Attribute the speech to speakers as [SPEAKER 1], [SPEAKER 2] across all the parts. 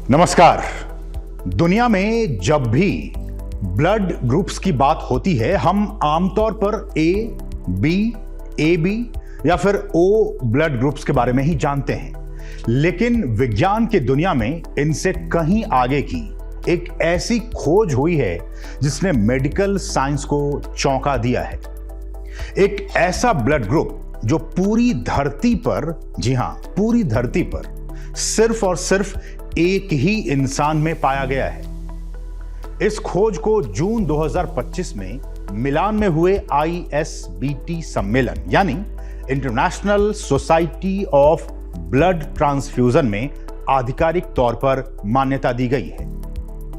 [SPEAKER 1] नमस्कार। दुनिया में जब भी ब्लड ग्रुप्स की बात होती है, हम आमतौर पर ए, बी, ए बी या फिर ओ ब्लड ग्रुप्स के बारे में ही जानते हैं, लेकिन विज्ञान की दुनिया में इनसे कहीं आगे की एक ऐसी खोज हुई है जिसने मेडिकल साइंस को चौंका दिया है। एक ऐसा ब्लड ग्रुप जो पूरी धरती पर, जी हां, पूरी धरती पर सिर्फ और सिर्फ एक ही इंसान में पाया गया है। इस खोज को जून 2025 में मिलान में हुए ISBT सम्मेलन यानी international society of blood transfusion में आधिकारिक तौर पर मान्यता दी गई है।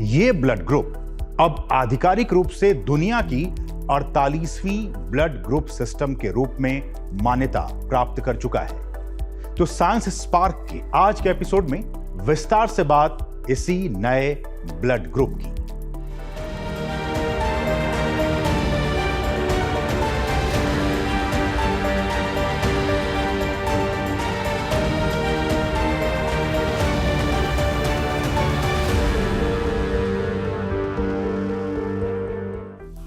[SPEAKER 1] यह ब्लड ग्रुप अब आधिकारिक रूप से दुनिया की 48वीं ब्लड ग्रुप सिस्टम के रूप में मान्यता प्राप्त कर चुका है। तो साइंस स्पार्क के आज के एपिसोड में विस्तार से बात इसी नए ब्लड ग्रुप की।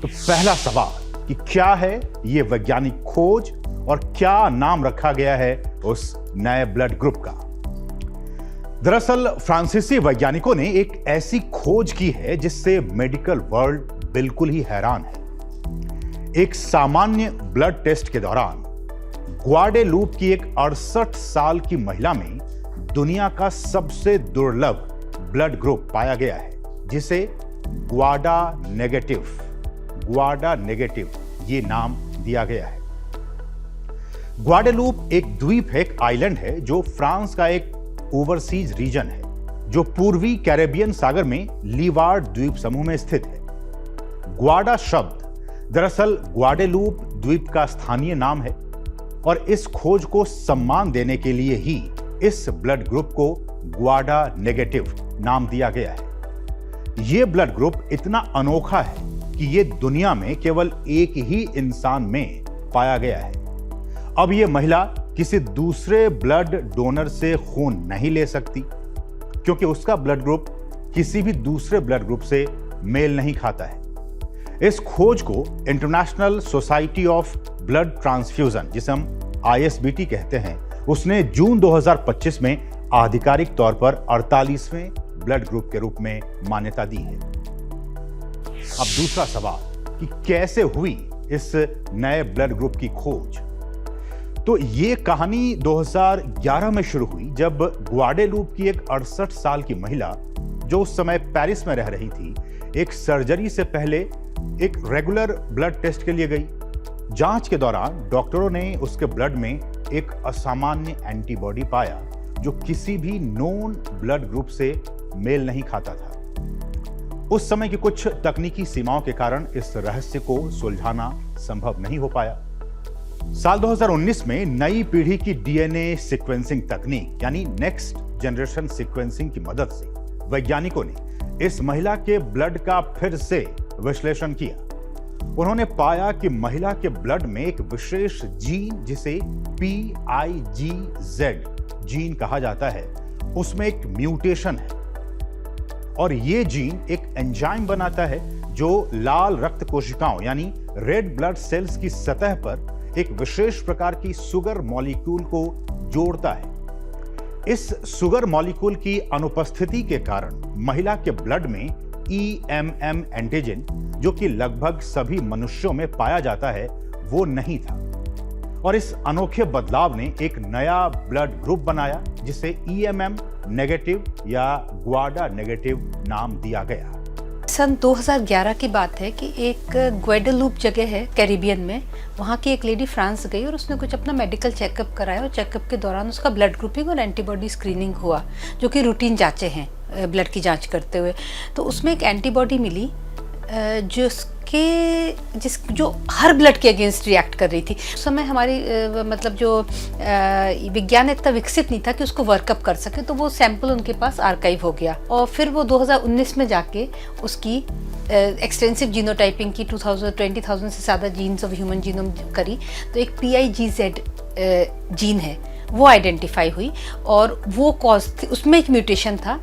[SPEAKER 1] तो पहला सवाल कि क्या है यह वैज्ञानिक खोज और क्या नाम रखा गया है उस नए ब्लड ग्रुप का। दरअसल फ्रांसीसी वैज्ञानिकों ने एक ऐसी खोज की है जिससे मेडिकल वर्ल्ड बिल्कुल ही हैरान है। एक सामान्य ब्लड टेस्ट के दौरान ग्वाडेलूप की एक 68 साल की महिला में दुनिया का सबसे दुर्लभ ब्लड ग्रुप पाया गया है, जिसे ग्वाडा नेगेटिव ये नाम दिया गया है। ग्वाडेलूप एक द्वीप है, एक आइलैंड है जो फ्रांस का एक ओवरसीज रीजन है जो पूर्वी कैरेबियन सागर में लीवार्ड द्वीप समूह में स्थित है। ग्वाडा शब्द दरअसल ग्वाडेलूप द्वीप का स्थानीय नाम है और इस खोज को सम्मान देने के लिए ही इस ब्लड ग्रुप को ग्वाडा नेगेटिव नाम दिया गया है। यह ब्लड ग्रुप इतना अनोखा है कि यह दुनिया में केवल एक ही इंसान में पाया गया है। अब यह महिला किसी दूसरे ब्लड डोनर से खून नहीं ले सकती क्योंकि उसका ब्लड ग्रुप किसी भी दूसरे ब्लड ग्रुप से मेल नहीं खाता है। इस खोज को international society of blood transfusion, जिसे हम ISBT कहते हैं, उसने जून 2025 में आधिकारिक तौर पर 48वें ब्लड ग्रुप के रूप में मान्यता दी है। अब दूसरा सवाल कि कैसे हुई इस नए ब्लड ग्रुप की खोज। तो ये कहानी 2011 में शुरू हुई जब ग्वाडेलूप की एक 68 साल की महिला जो उस समय पेरिस में रह रही थी, एक सर्जरी से पहले एक रेगुलर ब्लड टेस्ट के लिए गई। जांच के दौरान डॉक्टरों ने उसके ब्लड में एक असामान्य एंटीबॉडी पाया जो किसी भी नोन ब्लड ग्रुप से मेल नहीं खाता था। उस समय की कुछ तकनीकी सीमाओं के कारण इस रहस्य को सुलझाना संभव नहीं हो पाया। साल 2019 में नई पीढ़ी की DNA सीक्वेंसिंग तकनीक यानी नेक्स्ट जनरेशन सीक्वेंसिंग की मदद से वैज्ञानिकों ने इस महिला के ब्लड का फिर से विश्लेषण किया। उन्होंने पाया कि महिला के ब्लड में एक विशेष जीन जिसे PIGZ जीन कहा जाता है, उसमें एक म्यूटेशन है और यह जीन एक एंजाइम बनाता है जो लाल रक्त कोशिकाओं यानी रेड ब्लड सेल्स की सतह पर एक विशेष प्रकार की सुगर मॉलिक्यूल को जोड़ता है। इस सुगर मॉलिक्यूल की अनुपस्थिति के कारण महिला के ब्लड में EMM एंटीजन, जो कि लगभग सभी मनुष्यों में पाया जाता है, वो नहीं था और इस अनोखे बदलाव ने एक नया ब्लड ग्रुप बनाया जिसे EMM नेगेटिव या ग्वाडा नेगेटिव नाम दिया गया।
[SPEAKER 2] सन 2011 की बात है कि एक ग्वाडेलूप जगह है कैरिबियन में, वहाँ की एक लेडी फ्रांस गई और उसने कुछ अपना मेडिकल चेकअप कराया और चेकअप के दौरान उसका ब्लड ग्रुपिंग और एंटीबॉडी स्क्रीनिंग हुआ, जो कि रूटीन जांचें हैं ब्लड की जांच करते हुए। तो उसमें एक एंटीबॉडी मिली जो हर ब्लड के अगेंस्ट रिएक्ट कर रही थी। उस समय हमारी मतलब जो विज्ञान इतना विकसित नहीं था कि उसको वर्कअप कर सके, तो वो सैंपल उनके पास आर्काइव हो गया और फिर वो 2019 में जाके उसकी एक्सटेंसिव जीनोटाइपिंग की 20,000 से ज़्यादा जीन्स ऑफ ह्यूमन जीनोम करी। तो एक PIGZ जीन है वो आइडेंटिफाई हुई और वो कॉज थी, उसमें एक म्यूटेशन था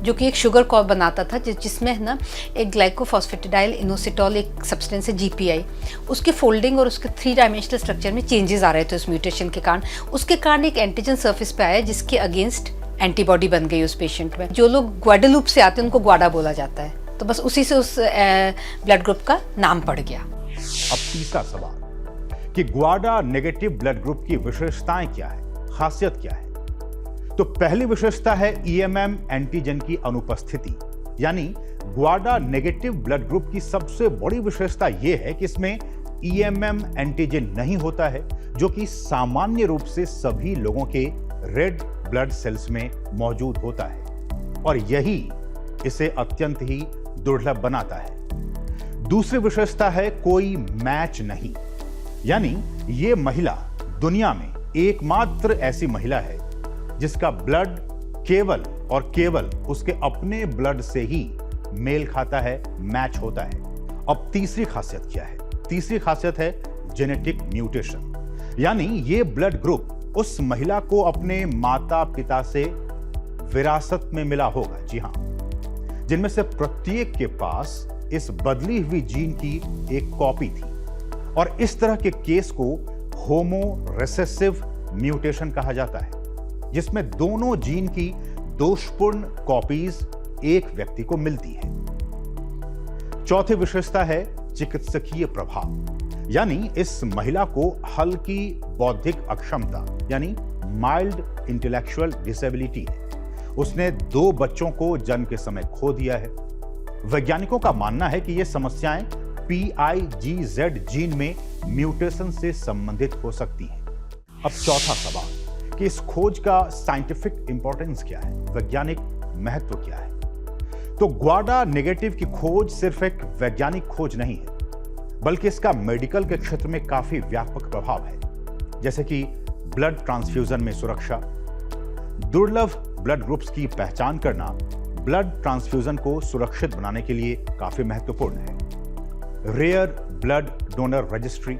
[SPEAKER 2] जो कि एक शुगर कॉप बनाता था, जिसमें है ना एक ग्लाइकोफॉस्फेटिडाइल इनोसिटॉल एक सब्सटेंस है GPI, उसके फोल्डिंग और उसके 3 डायमेंशनल स्ट्रक्चर में चेंजेस आ रहे थे उस म्यूटेशन के कारण। उसके कारण एक एंटीजन सरफेस पे आया जिसके अगेंस्ट एंटीबॉडी बन गई उस पेशेंट में। जो लोग ग्वाडेलूप से आते हैं उनको ग्वाडा बोला जाता है, तो बस उसी से उस ब्लड ग्रुप का नाम पड़ गया।
[SPEAKER 1] अब तीसरा सवाल कि ग्वाडा नेगेटिव ब्लड ग्रुप की विशेषताएं क्या है, खासियत क्या है? तो पहली विशेषता है EMM एंटीजन की अनुपस्थिति, यानी ग्वाडा नेगेटिव ब्लड ग्रुप की सबसे बड़ी विशेषता यह है कि इसमें EMM एंटीजन नहीं होता है, जो कि सामान्य रूप से सभी लोगों के रेड ब्लड सेल्स में मौजूद होता है और यही इसे अत्यंत ही दुर्लभ बनाता है। दूसरी विशेषता है कोई मैच नहीं, यानी यह महिला दुनिया में एकमात्र ऐसी महिला है जिसका ब्लड केवल और केवल उसके अपने ब्लड से ही मेल खाता है, मैच होता है। अब तीसरी खासियत क्या है? तीसरी खासियत है जेनेटिक म्यूटेशन, यानी यह ब्लड ग्रुप उस महिला को अपने माता पिता से विरासत में मिला होगा, जी हां, जिनमें से प्रत्येक के पास इस बदली हुई जीन की एक कॉपी थी और इस तरह के केस को होमो रिसेसिव म्यूटेशन कहा जाता है, जिसमें दोनों जीन की दोषपूर्ण कॉपीज एक व्यक्ति को मिलती है। चौथी विशेषता है चिकित्सकीय प्रभाव, यानी इस महिला को हल्की बौद्धिक अक्षमता यानी माइल्ड इंटेलेक्चुअल डिसेबिलिटी है। उसने 2 बच्चों को जन्म के समय खो दिया है। वैज्ञानिकों का मानना है कि ये समस्याएं PIGZ जीन में म्यूटेशन से संबंधित हो सकती हैं। अब चौथा सवाल कि इस खोज का साइंटिफिक इंपॉर्टेंस क्या है, वैज्ञानिक महत्व क्या है? तो ग्वाडा नेगेटिव की खोज सिर्फ एक वैज्ञानिक खोज नहीं है, बल्कि इसका मेडिकल के क्षेत्र में काफी व्यापक प्रभाव है, जैसे कि ब्लड ट्रांसफ्यूजन में सुरक्षा। दुर्लभ ब्लड ग्रुप्स की पहचान करना ब्लड ट्रांसफ्यूजन को सुरक्षित बनाने के लिए काफी महत्वपूर्ण है। रेयर ब्लड डोनर रजिस्ट्री,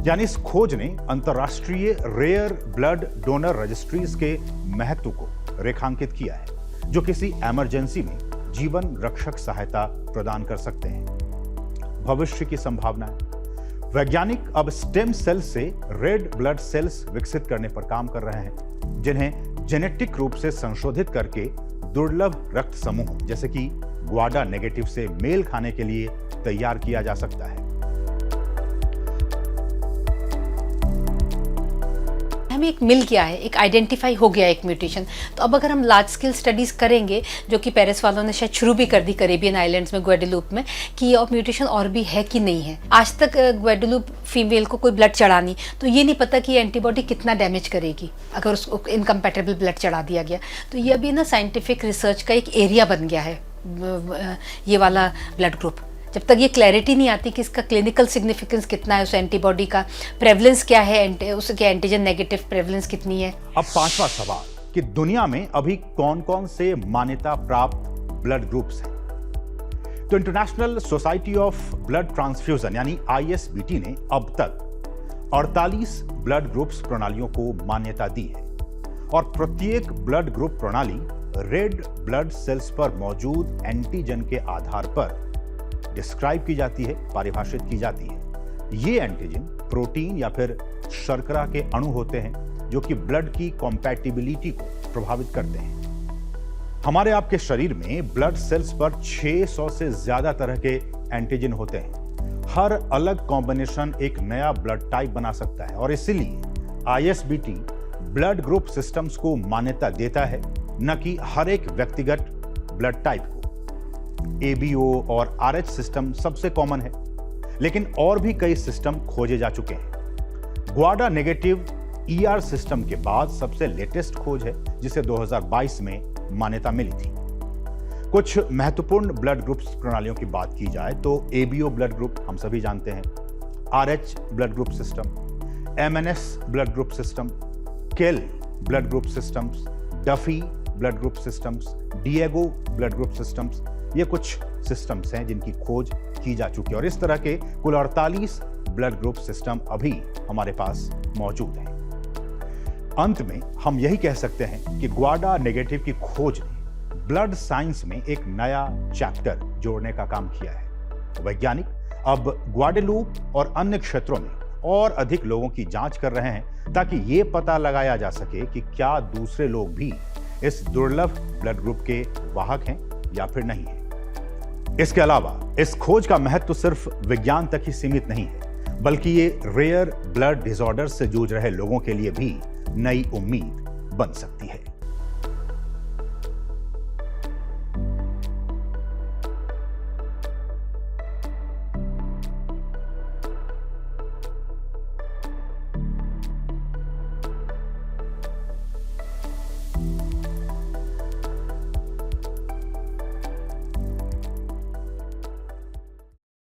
[SPEAKER 1] यानी इस खोज ने अंतर्राष्ट्रीय रेयर ब्लड डोनर रजिस्ट्रीज के महत्व को रेखांकित किया है, जो किसी इमरजेंसी में जीवन रक्षक सहायता प्रदान कर सकते हैं। भविष्य की संभावनाएं, वैज्ञानिक अब स्टेम सेल से रेड ब्लड सेल्स विकसित करने पर काम कर रहे हैं, जिन्हें जेनेटिक रूप से संशोधित करके दुर्लभ रक्त समूह जैसे कि ग्वाडा नेगेटिव से मेल खाने के लिए तैयार किया जा सकता है।
[SPEAKER 2] हमें एक मिल गया है, एक आइडेंटिफाई हो गया एक म्यूटेशन। तो अब अगर हम लार्ज स्केल स्टडीज करेंगे, जो कि पेरिस वालों ने शायद शुरू भी कर दी कैरेबियन आइलैंड्स में ग्वाडेलूप में, कि ये म्यूटेशन और भी है कि नहीं है। आज तक ग्वाडेलूप फीमेल को कोई ब्लड चढ़ानी तो ये नहीं पता कि एंटीबॉडी कितना डैमेज करेगी अगर उसको इनकम्पैटिबल ब्लड चढ़ा दिया गया। तो ये अभी ना साइंटिफिक रिसर्च का एक एरिया बन गया है ये वाला ब्लड ग्रुप। जब तक ये क्लैरिटी नहीं आती कि इसका क्लिनिकल सिग्निफिकेंस कितना है, उस एंटीबॉडी का प्रेवलेंस क्या है, उसके एंटीजन नेगेटिव प्रेवलेंस कितनी है।
[SPEAKER 1] अब पांचवा सवाल कि दुनिया में अभी कौन कौन से मान्यता प्राप्त ब्लड ग्रुप्स हैं? तो international society of blood transfusion यानी ISBT ने अब तक 48 ब्लड ग्रुप्स प्रणालियों को मान्यता दी है और प्रत्येक ब्लड ग्रुप प्रणाली रेड ब्लड सेल्स पर मौजूद एंटीजन के आधार पर डिस्क्राइब की जाती है, परिभाषित की जाती है। ये एंटीजन प्रोटीन या फिर शर्करा के अणु होते हैं जो कि ब्लड की कॉम्पैटिबिलिटी को प्रभावित करते हैं। हमारे आपके शरीर में ब्लड सेल्स पर 600 से ज्यादा तरह के एंटीजन होते हैं। हर अलग कॉम्बिनेशन एक नया ब्लड टाइप बना सकता है और इसीलिए ISBT ब्लड ग्रुप सिस्टम्स को मान्यता देता है, न कि हर एक व्यक्तिगत ब्लड टाइप को। ABO और RH सिस्टम सबसे कॉमन है, लेकिन और भी कई सिस्टम खोजे जा चुके हैं। ग्वाडा नेगेटिव ER सिस्टम के बाद सबसे लेटेस्ट खोज है, जिसे 2022 में मान्यता मिली थी। कुछ महत्वपूर्ण ब्लड ग्रुप प्रणालियों की बात की जाए तो ABO ब्लड ग्रुप हम सभी जानते हैं, RH blood group system, MNS blood group system, KEL blood group systems, Duffy blood group systems, Diego blood group systems, ये कुछ सिस्टम्स हैं जिनकी खोज की जा चुकी है और इस तरह के कुल 48 ब्लड ग्रुप सिस्टम अभी हमारे पास मौजूद हैं। अंत में हम यही कह सकते हैं कि ग्वाडा नेगेटिव की खोज ने ब्लड साइंस में एक नया चैप्टर जोड़ने का काम किया है। वैज्ञानिक अब ग्वाडेलूप और अन्य क्षेत्रों में और अधिक लोगों की जांच कर रहे हैं ताकि यह पता लगाया जा सके कि क्या दूसरे लोग भी इस दुर्लभ ब्लड ग्रुप के वाहक हैं या फिर नहीं है। इसके अलावा इस खोज का महत्व सिर्फ विज्ञान तक ही सीमित नहीं है, बल्कि ये रेयर ब्लड डिसऑर्डर से जूझ रहे लोगों के लिए भी नई उम्मीद बन सकती है।